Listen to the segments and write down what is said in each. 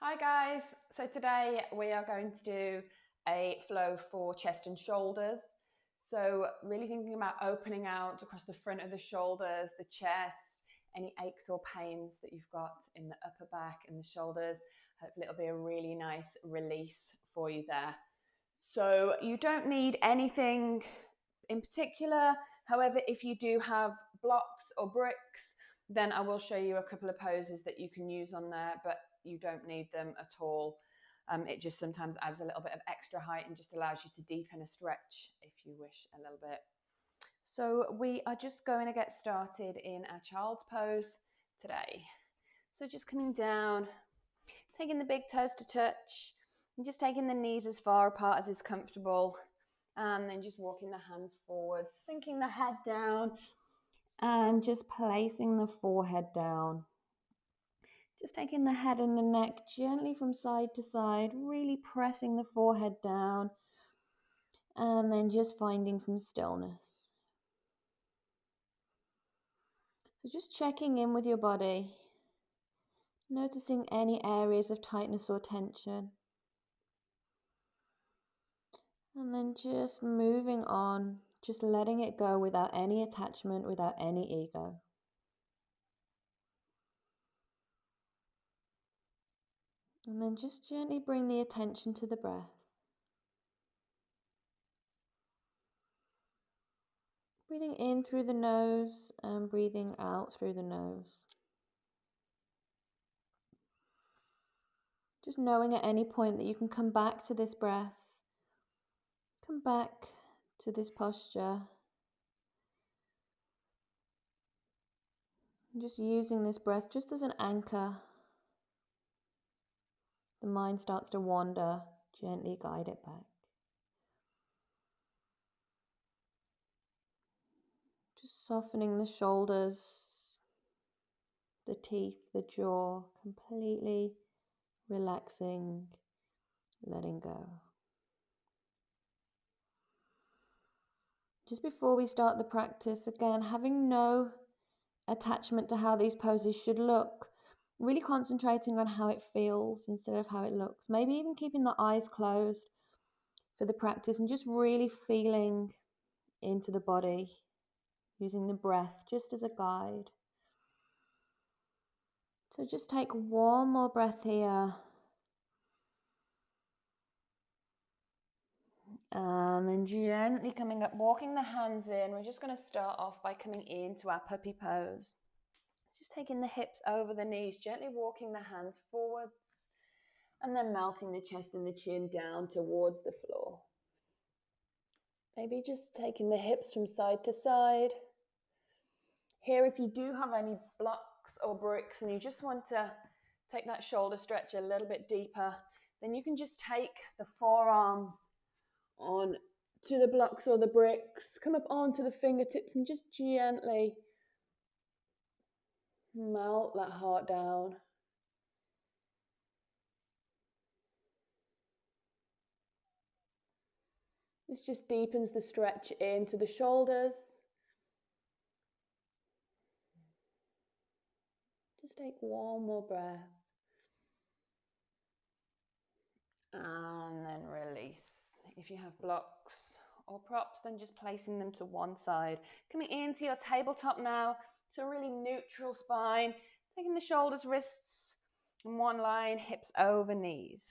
Hi guys, so today we are going to do a flow for chest and shoulders. So really thinking about opening out across the front of the shoulders, the chest, any aches or pains that you've got in the upper back and the shoulders. Hopefully it'll be a really nice release for you there. So you don't need anything in particular. However, if you do have blocks or bricks, then I will show you a couple of poses that you can use on there, but you don't need them at all. It just sometimes adds a little bit of extra height and just allows you to deepen a stretch if you wish a little bit. So we are just going to get started in our child's pose today. So just coming down, taking the big toes to touch, and just taking the knees as far apart as is comfortable, and then just walking the hands forwards, sinking the head down, and just placing the forehead down. Just taking the head and the neck gently from side to side, really pressing the forehead down, and then just finding some stillness. So just checking in with your body, noticing any areas of tightness or tension. And then just moving on, just letting it go without any attachment, without any ego. And then just gently bring the attention to the breath. Breathing in through the nose and breathing out through the nose. Just knowing at any point that you can come back to this breath, come back to this posture. And just using this breath just as an anchor. The mind starts to wander, gently guide it back. Just softening the shoulders, the teeth, the jaw, completely relaxing, letting go. Just before we start the practice, again, having no attachment to how these poses should look, really concentrating on how it feels instead of how it looks. Maybe even keeping the eyes closed for the practice and just really feeling into the body, using the breath just as a guide. So just take one more breath here. And then gently coming up, walking the hands in. We're just going to start off by coming into our puppy pose. Just taking the hips over the knees, gently walking the hands forwards, and then melting the chest and the chin down towards the floor. Maybe just taking the hips from side to side. Here, if you do have any blocks or bricks and you just want to take that shoulder stretch a little bit deeper, then you can just take the forearms on to the blocks or the bricks, come up onto the fingertips and just gently melt that heart down. This just deepens the stretch into the shoulders. Just take one more breath. And then release. If you have blocks or props, then just placing them to one side. Coming into your tabletop now, to a really neutral spine. Taking the shoulders, wrists in one line, hips over knees.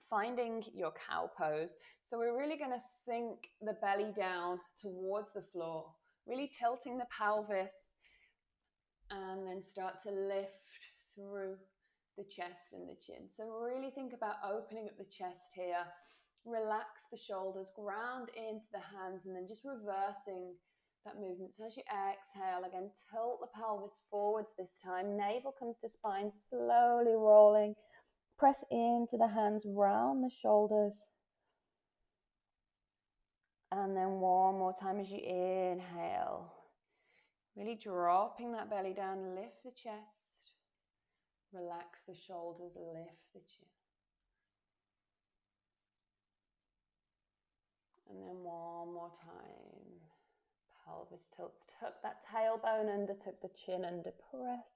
Finding your cow pose. So we're really going to sink the belly down towards the floor, really tilting the pelvis, and then start to lift through the chest and the chin. So really think about opening up the chest here, relax the shoulders, ground into the hands, and then just reversing that movement. So as you exhale, again, tilt the pelvis forwards this time. Navel comes to spine, slowly rolling. Press into the hands, round the shoulders. And then one more time as you inhale. Really dropping that belly down, lift the chest. Relax the shoulders, lift the chin. And then one more time. Pelvis tilts, tuck that tailbone under, tuck the chin under, press.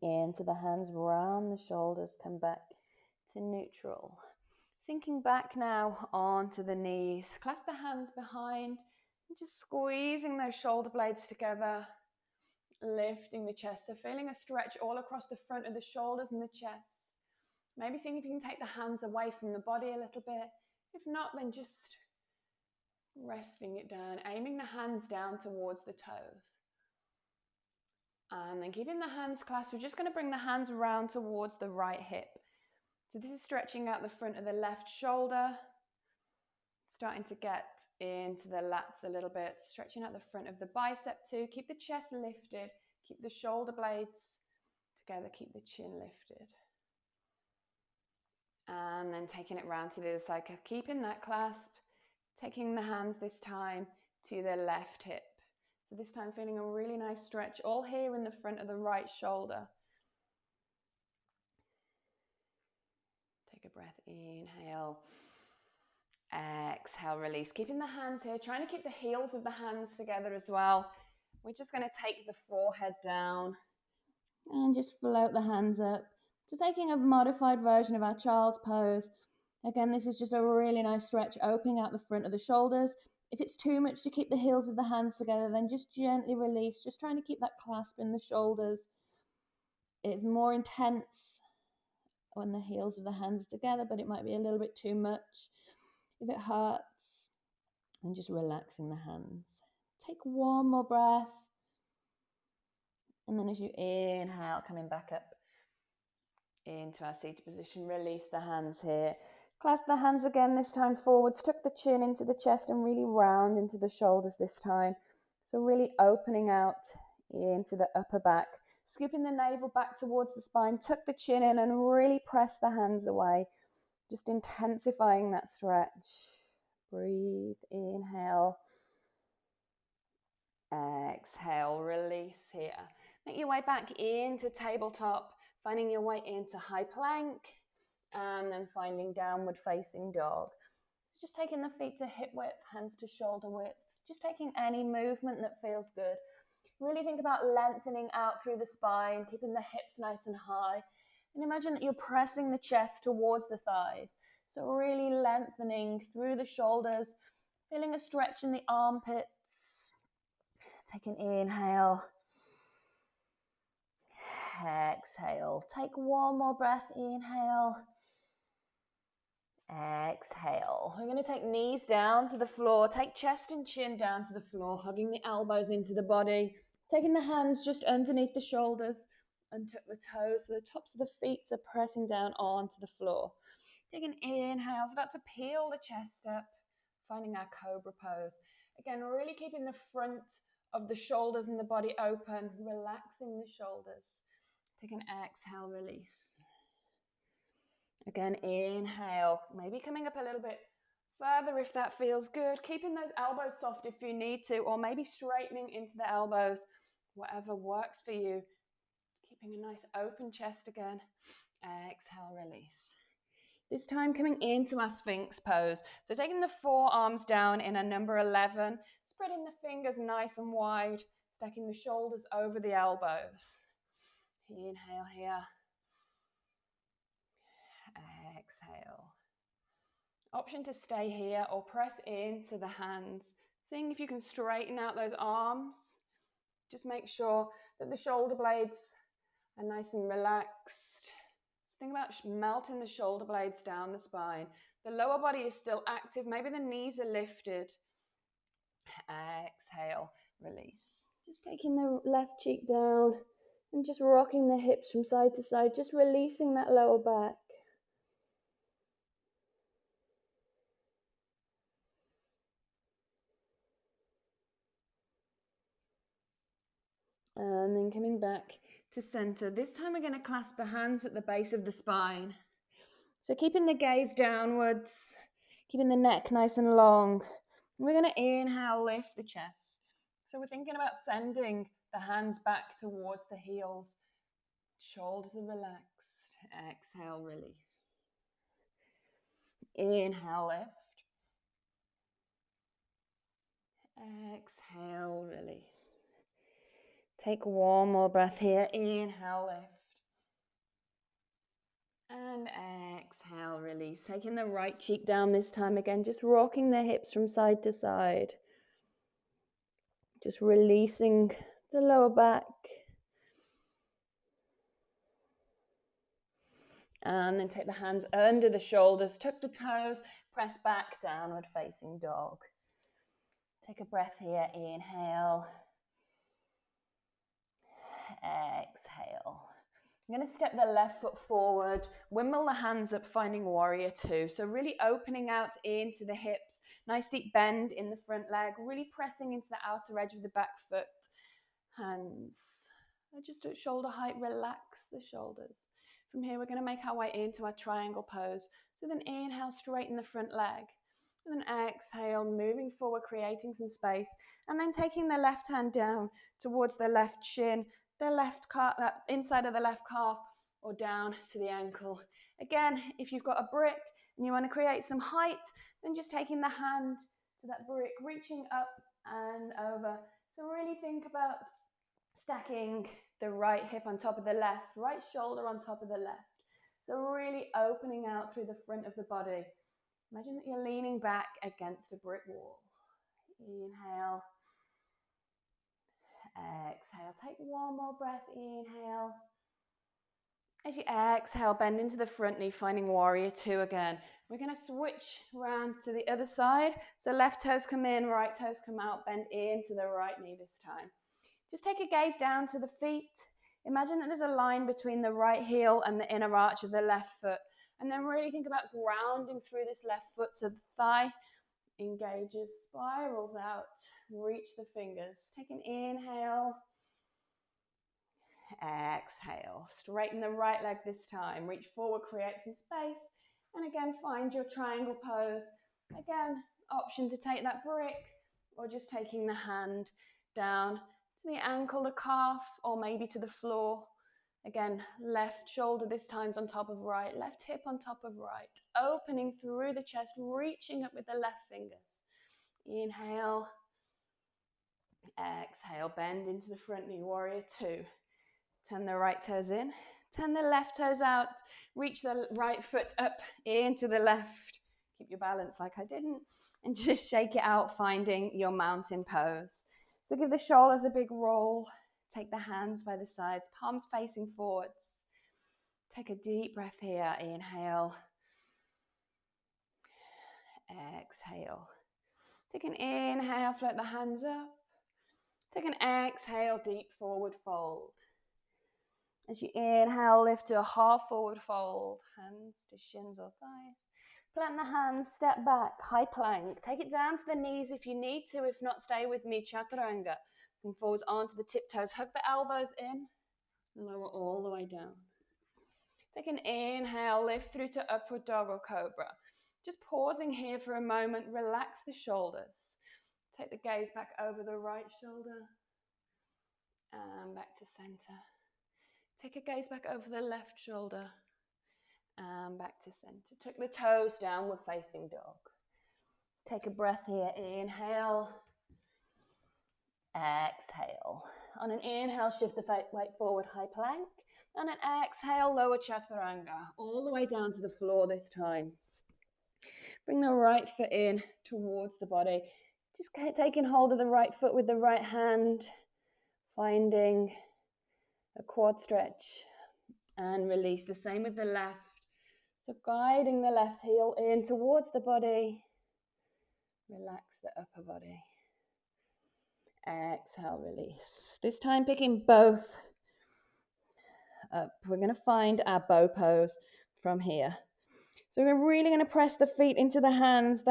Into the hands, round the shoulders, come back to neutral. Sinking back now onto the knees. Clasp the hands behind and just squeezing those shoulder blades together. Lifting the chest, so feeling a stretch all across the front of the shoulders and the chest. Maybe seeing if you can take the hands away from the body a little bit. If not, then just resting it down, aiming the hands down towards the toes. And then keeping the hands clasped, we're just going to bring the hands around towards the right hip. So this is stretching out the front of the left shoulder, starting to get into the lats a little bit, stretching out the front of the bicep too. Keep the chest lifted, keep the shoulder blades together, keep the chin lifted. And then taking it round to the other side, keeping that clasp, taking the hands this time to the left hip. So this time feeling a really nice stretch all here in the front of the right shoulder. Take a breath, inhale, exhale, release. Keeping the hands here, trying to keep the heels of the hands together as well. We're just going to take the forehead down and just float the hands up. So taking a modified version of our child's pose. Again, this is just a really nice stretch, opening out the front of the shoulders. If it's too much to keep the heels of the hands together, then just gently release, just trying to keep that clasp in the shoulders. It's more intense when the heels of the hands are together, but it might be a little bit too much if it hurts. And just relaxing the hands. Take one more breath. And then as you inhale, coming back up into our seated position, release the hands here. Clasp the hands again, this time forwards. Tuck the chin into the chest and really round into the shoulders this time. So really opening out into the upper back. Scooping the navel back towards the spine. Tuck the chin in and really press the hands away. Just intensifying that stretch. Breathe, inhale. Exhale, release here. Make your way back into tabletop, finding your way into high plank, and then finding downward facing dog. So just taking the feet to hip width, hands to shoulder width, just taking any movement that feels good. Really think about lengthening out through the spine, keeping the hips nice and high, and imagine that you're pressing the chest towards the thighs. So really lengthening through the shoulders, feeling a stretch in the armpits. Take an inhale. Exhale. Take one more breath. Inhale. Exhale. We're going to take knees down to the floor. Take chest and chin down to the floor, hugging the elbows into the body. Taking the hands just underneath the shoulders and tuck the toes so the tops of the feet are pressing down onto the floor. Take an inhale. Start to peel the chest up, finding our cobra pose. Again, really keeping the front of the shoulders and the body open, relaxing the shoulders. Take an exhale, release. Again, inhale, maybe coming up a little bit further if that feels good. Keeping those elbows soft if you need to, or maybe straightening into the elbows, whatever works for you. Keeping a nice open chest again. Exhale, release. This time coming into our Sphinx pose. So taking the forearms down in a number 11, spreading the fingers nice and wide, stacking the shoulders over the elbows. Inhale here. Exhale. Option to stay here or press into the hands. Seeing if you can straighten out those arms. Just make sure that the shoulder blades are nice and relaxed. Just think about melting the shoulder blades down the spine. The lower body is still active. Maybe the knees are lifted. Exhale, release. Just taking the left cheek down and just rocking the hips from side to side, just releasing that lower back. And then coming back to center. This time we're going to clasp the hands at the base of the spine. So keeping the gaze downwards, keeping the neck nice and long. We're going to inhale, lift the chest. So we're thinking about sending the hands back towards the heels. Shoulders are relaxed. Exhale, release. Inhale, lift. Exhale, release. Take one more breath here. Inhale, lift. And exhale, release. Taking the right cheek down this time again, just rocking the hips from side to side. Just releasing the lower back. And then take the hands under the shoulders, tuck the toes, press back, downward facing dog. Take a breath here, inhale. Exhale. I'm going to step the left foot forward, wimble the hands up, finding warrior two. So really opening out into the hips, nice deep bend in the front leg, really pressing into the outer edge of the back foot. Hands just at shoulder height, relax the shoulders. From here, we're going to make our way into our triangle pose. So then inhale, straighten the front leg. And then exhale, moving forward, creating some space. And then taking the left hand down towards the left shin, the left calf, inside of the left calf, or down to the ankle. Again, if you've got a brick and you want to create some height, then just taking the hand to that brick, reaching up and over. So really think about stacking the right hip on top of the left, right shoulder on top of the left. So really opening out through the front of the body. Imagine that you're leaning back against a brick wall. Inhale. Exhale. Take one more breath. Inhale. As you exhale, bend into the front knee, finding warrior two again. We're going to switch around to the other side. So left toes come in, right toes come out, bend into the right knee this time. Just take a gaze down to the feet. Imagine that there's a line between the right heel and the inner arch of the left foot. And then really think about grounding through this left foot so the thigh engages, spirals out, reach the fingers. Take an inhale. Exhale. Straighten the right leg this time. Reach forward, create some space. And again, find your triangle pose. Again, option to take that brick or just taking the hand down to the ankle, the calf, or maybe to the floor. Again, left shoulder this time's on top of right, left hip on top of right, opening through the chest, reaching up with the left fingers. Inhale, exhale, bend into the front knee, warrior two. Turn the right toes in, turn the left toes out, reach the right foot up into the left. Keep your balance like I didn't, and just shake it out, finding your mountain pose. So give the shoulders a big roll. Take the hands by the sides, palms facing forwards. Take a deep breath here. Inhale. Exhale. Take an inhale, float the hands up. Take an exhale, deep forward fold. As you inhale, lift to a half forward fold. Hands to shins or thighs. Plant the hands, step back, high plank. Take it down to the knees if you need to. If not, stay with me, chaturanga. Looking forwards onto the tiptoes. Hug the elbows in. Lower all the way down. Take an inhale, lift through to upward dog or cobra. Just pausing here for a moment, relax the shoulders. Take the gaze back over the right shoulder and back to center. Take a gaze back over the left shoulder and back to center. Tuck the toes, downward facing dog. Take a breath here, inhale, exhale. On an inhale, shift the weight forward, high plank. On an exhale, lower chaturanga, all the way down to the floor this time. Bring the right foot in towards the body. Just taking hold of the right foot with the right hand, finding a quad stretch and release. The same with the left. So guiding the left heel in towards the body. Relax the upper body. Exhale, release. This time picking both up. We're going to find our bow pose from here. So we're really going to press the feet into the hands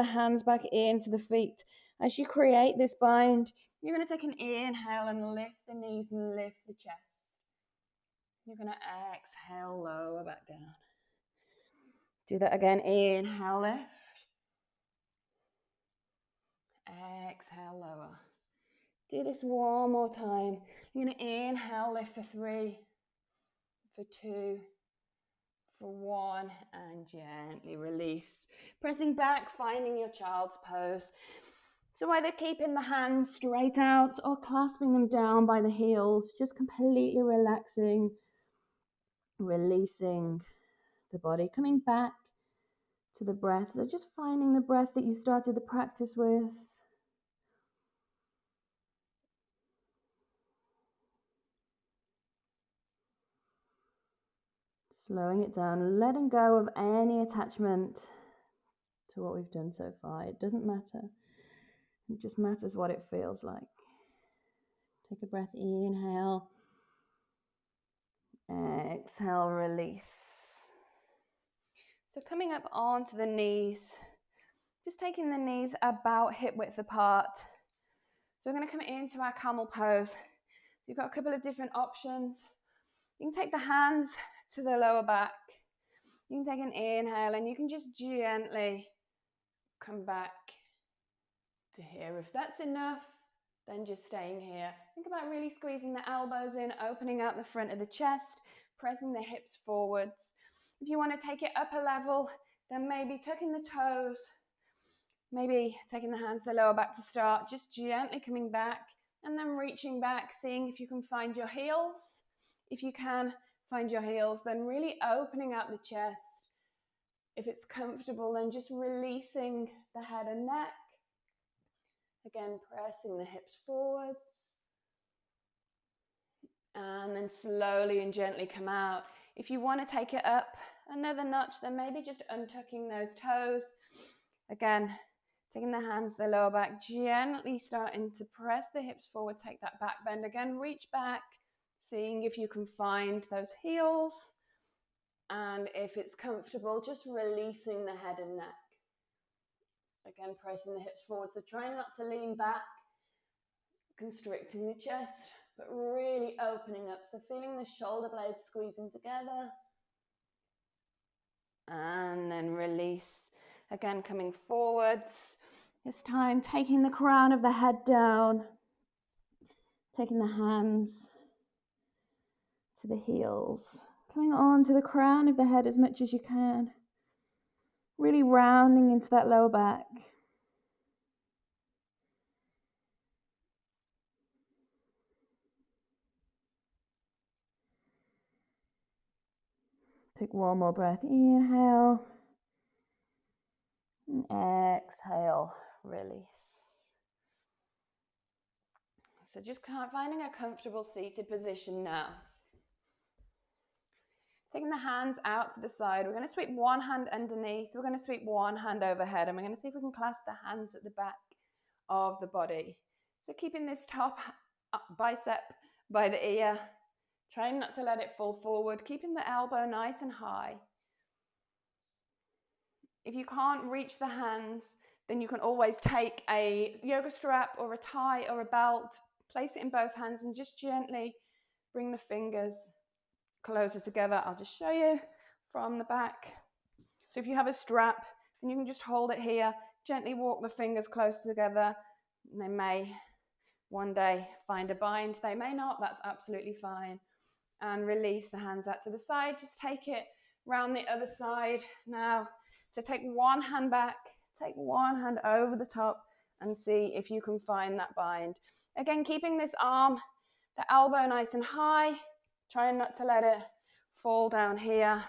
back into the feet. As you create this bind, you're going to take an inhale and lift the knees and lift the chest. You're going to exhale, lower back down. Do that again. Inhale, lift. Exhale, lower. Do this one more time. You're going to inhale, lift for 3, for 2, for 1, and gently release. Pressing back, finding your child's pose. So either keeping the hands straight out or clasping them down by the heels, just completely relaxing, releasing the body, coming back to the breath. So just finding the breath that you started the practice with. Slowing it down, letting go of any attachment to what we've done so far. It doesn't matter. It just matters what it feels like. Take a breath, inhale. Exhale, release. So coming up onto the knees, just taking the knees about hip width apart. So we're going to come into our camel pose. So you've got a couple of different options. You can take the hands to the lower back. You can take an inhale and you can just gently come back to here. If that's enough, then just staying here. Think about really squeezing the elbows in, opening out the front of the chest, pressing the hips forwards. If you want to take it up a level, then maybe tucking the toes, maybe taking the hands to the lower back to start, just gently coming back and then reaching back, seeing if you can find your heels. If you can find your heels, then really opening out the chest. If it's comfortable, then just releasing the head and neck. Again, pressing the hips forwards. And then slowly and gently come out. If you want to take it up another notch, then maybe just untucking those toes. Again, taking the hands to the lower back, gently starting to press the hips forward, take that back bend. Again, reach back, seeing if you can find those heels. And if it's comfortable, just releasing the head and neck. Again, pressing the hips forward, so trying not to lean back, constricting the chest, but really opening up. So feeling the shoulder blades squeezing together. And then release. Again, coming forwards. This time, taking the crown of the head down. Taking the hands to the heels. Coming on to the crown of the head as much as you can. Really rounding into that lower back. Take one more breath. Inhale. And exhale. Release. So just finding a comfortable seated position now. Taking the hands out to the side. We're going to sweep one hand underneath. We're going to sweep one hand overhead. And we're going to see if we can clasp the hands at the back of the body. So keeping this top bicep by the ear. Trying not to let it fall forward. Keeping the elbow nice and high. If you can't reach the hands, then you can always take a yoga strap or a tie or a belt. Place it in both hands and just gently bring the fingers closer together. I'll just show you from the back. So if you have a strap, then you can just hold it here, gently walk the fingers close together. And they may one day find a bind. They may not, that's absolutely fine. And release the hands out to the side. Just take it round the other side now. So take one hand back, take one hand over the top and see if you can find that bind. Again, keeping this arm, the elbow nice and high, trying not to let it fall down here.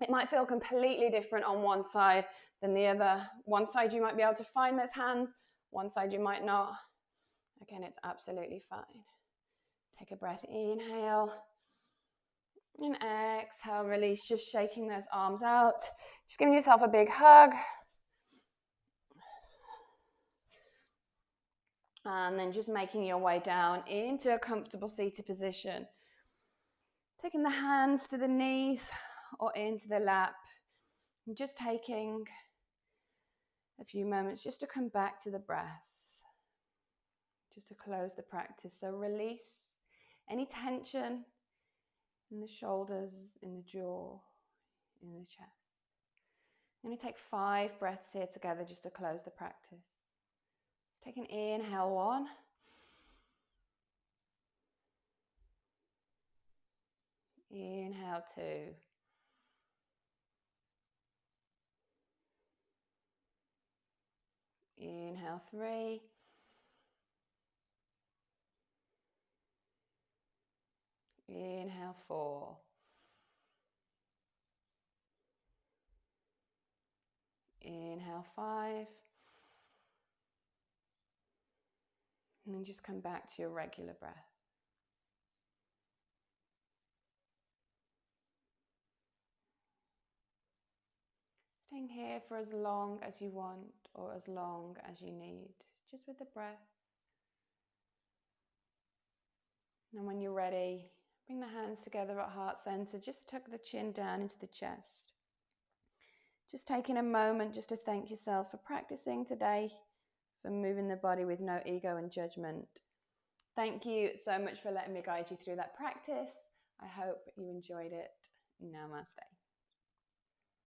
It might feel completely different on one side than the other. One side you might be able to find those hands, one side you might not. Again, it's absolutely fine. Take a breath, inhale. And exhale, release, just shaking those arms out. Just giving yourself a big hug. And then just making your way down into a comfortable seated position. Taking the hands to the knees or into the lap. And just taking a few moments just to come back to the breath. Just to close the practice. So release any tension in the shoulders, in the jaw, in the chest. I'm going to take 5 breaths here together just to close the practice. Take an inhale, 1. Inhale, 2. Inhale, 3. Inhale, 4. Inhale 5. And then just come back to your regular breath. Staying here for as long as you want or as long as you need, just with the breath. And when you're ready, bring the hands together at heart center. Just tuck the chin down into the chest. Just taking a moment just to thank yourself for practicing today, for moving the body with no ego and judgment. Thank you so much for letting me guide you through that practice. I hope you enjoyed it. Namaste.